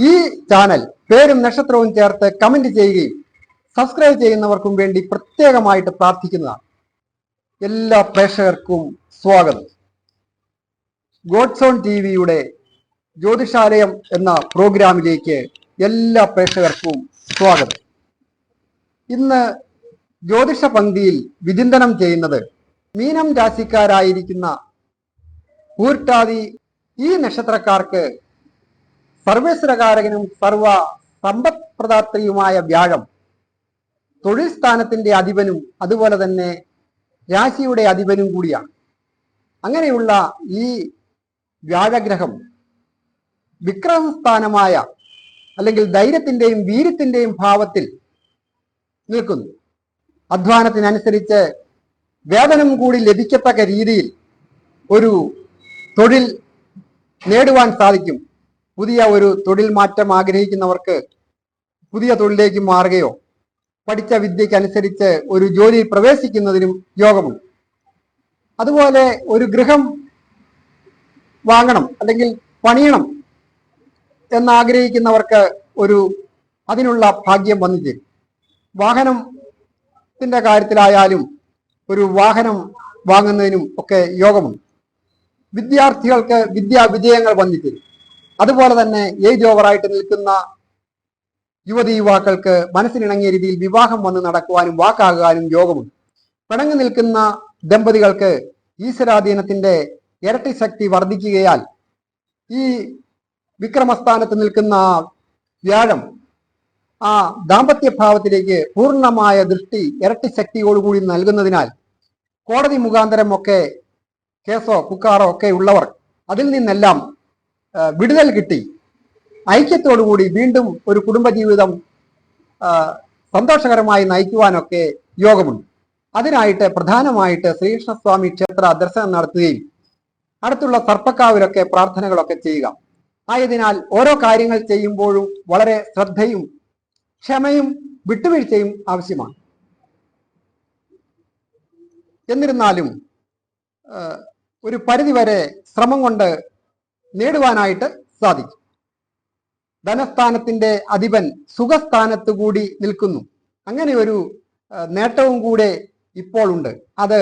ഈ ചാനൽ പേരും നക്ഷത്രവും ചേർത്ത് കമന്റ് ചെയ്യുകയും സബ്സ്ക്രൈബ് ചെയ്യുന്നവർക്കും വേണ്ടി പ്രത്യേകമായിട്ട് പ്രാർത്ഥിക്കുന്നതാണ്. എല്ലാ പ്രേക്ഷകർക്കും സ്വാഗതം. ഗോഡ്സോൺ ടിവിയുടെ ജ്യോതിഷാലയം എന്ന പ്രോഗ്രാമിലേക്ക് എല്ലാ പ്രേക്ഷകർക്കും സ്വാഗതം. ഇന്ന് ജ്യോതിഷ പങ്ക്തിയിൽ വിചിന്തനം ചെയ്യുന്നത് മീനം രാശിക്കാരായിരിക്കുന്ന പൂർട്ടാതി ഈ നക്ഷത്രക്കാർക്ക് സർവേശ്വരകാരകനും സർവ സമ്പദ് പ്രദാത്രിയുമായ വ്യാഴം തൊഴിൽ സ്ഥാനത്തിന്റെ അധിപനും അതുപോലെ തന്നെ രാശിയുടെ അധിപനും കൂടിയാണ്. അങ്ങനെയുള്ള ഈ വ്യാഴഗ്രഹം വിക്രമസ്ഥാനമായ അല്ലെങ്കിൽ ധൈര്യത്തിന്റെയും വീര്യത്തിന്റെയും ഭാവത്തിൽ നിൽക്കുന്നു. അധ്വാനത്തിനനുസരിച്ച് വേതനം കൂടി ലഭിക്കത്തക്ക രീതിയിൽ ഒരു തൊഴിൽ നേടുവാൻ സാധിക്കും. പുതിയ ഒരു തൊഴിൽ മാറ്റം ആഗ്രഹിക്കുന്നവർക്ക് പുതിയ തൊഴിലേക്ക് മാറുകയോ പഠിച്ച വിദ്യക്കനുസരിച്ച് ഒരു ജോലിയിൽ പ്രവേശിക്കുന്നതിനും യോഗമുണ്ട്. അതുപോലെ ഒരു ഗൃഹം വാങ്ങണം അല്ലെങ്കിൽ പണിയണം എന്നാഗ്രഹിക്കുന്നവർക്ക് അതിനുള്ള ഭാഗ്യം വന്നു ചേരും. വാഹനത്തിന്റെ കാര്യത്തിലായാലും ഒരു വാഹനം വാങ്ങുന്നതിനും ഒക്കെ യോഗമുണ്ട്. വിദ്യാർത്ഥികൾക്ക് വിജയങ്ങൾ വന്നു ചേരും. അതുപോലെ തന്നെ ഏജ് ഓവറായിട്ട് നിൽക്കുന്ന യുവതി യുവാക്കൾക്ക് മനസ്സിനിണങ്ങിയ രീതിയിൽ വിവാഹം വന്ന് നടക്കുവാനും വാക്കാകാനും യോഗമുണ്ട്. പിണങ്ങി നിൽക്കുന്ന ദമ്പതികൾക്ക് ഈശ്വരാധീനത്തിന്റെ ഇരട്ടി ശക്തി വർദ്ധിക്കുകയാൽ ഈ വിക്രമസ്ഥാനത്ത് നിൽക്കുന്ന വ്യാഴം ആ ദാമ്പത്യ ഭാവത്തിലേക്ക് പൂർണ്ണമായ ദൃഷ്ടി ഇരട്ടി ശക്തിയോടുകൂടി നൽകുന്നതിനാൽ കോടതി മുഖാന്തരം ഒക്കെ കേസോ കുക്കാറോ ഒക്കെ ഉള്ളവർ അതിൽ നിന്നെല്ലാം വിടുതൽ കിട്ടി ഐക്യത്തോടുകൂടി വീണ്ടും ഒരു കുടുംബജീവിതം സന്തോഷകരമായി നയിക്കുവാനൊക്കെ യോഗമുണ്ട്. അതിനായിട്ട് പ്രധാനമായിട്ട് ശ്രീകൃഷ്ണസ്വാമി ക്ഷേത്ര ദർശനം നടത്തുകയും അടുത്തുള്ള സർപ്പക്കാവിലൊക്കെ പ്രാർത്ഥനകളൊക്കെ ചെയ്യുക. ആയതിനാൽ ഓരോ കാര്യങ്ങൾ ചെയ്യുമ്പോഴും വളരെ ശ്രദ്ധയും ക്ഷമയും വിട്ടുവീഴ്ചയും ആവശ്യമാണ്. എന്നിരുന്നാലും ഒരു പരിധിവരെ ശ്രമം കൊണ്ട് നേടുവാനായിട്ട് സാധിക്കും. ധനസ്ഥാനത്തിന്റെ അധിപൻ സുഖസ്ഥാനത്ത് കൂടി നിൽക്കുന്നു. അങ്ങനെ ഒരു നേട്ടവും കൂടെ ഇപ്പോൾ ഉണ്ട്. അത്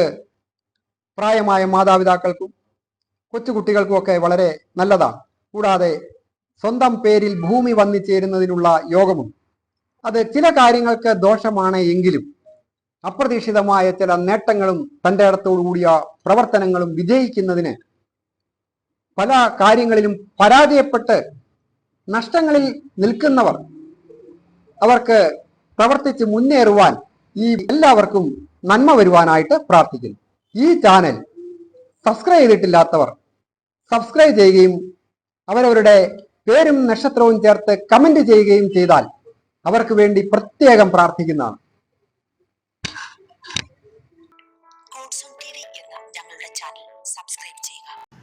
പ്രായമായ മാതാപിതാക്കൾക്കും കൊച്ചുകുട്ടികൾക്കും ഒക്കെ വളരെ നല്ലതാണ്. കൂടാതെ സ്വന്തം പേരിൽ ഭൂമി വന്നു ചേരുന്നതിനുള്ള യോഗമുണ്ട്. അത് ചില കാര്യങ്ങൾക്ക് ദോഷമാണ് എങ്കിലും അപ്രതീക്ഷിതമായ ചില നേട്ടങ്ങളും തൻ്റെ ഇടത്തോടു കൂടിയ പ്രവർത്തനങ്ങളും വിജയിക്കുന്നതിന് പല കാര്യങ്ങളിലും പരാജയപ്പെട്ട് നഷ്ടങ്ങളിൽ നിൽക്കുന്നവർ അവർക്ക് പ്രവർത്തിച്ച് മുന്നേറുവാൻ ഈ എല്ലാവർക്കും നന്മ വരുവാനായിട്ട് പ്രാർത്ഥിക്കുന്നു. ഈ ചാനൽ സബ്സ്ക്രൈബ് ചെയ്തിട്ടില്ലാത്തവർ സബ്സ്ക്രൈബ് ചെയ്യുകയും അവരവരുടെ പേരും നക്ഷത്രവും ചേർത്ത് കമന്റ് ചെയ്യുകയും ചെയ്താൽ അവർക്ക് വേണ്ടി പ്രത്യേകം പ്രാർത്ഥിക്കുന്നതാണ്. ഗോഡ്സോൺ ടിവി എന്ന ഞങ്ങളുടെ ചാനൽ സബ്സ്ക്രൈബ് ചെയ്യുക.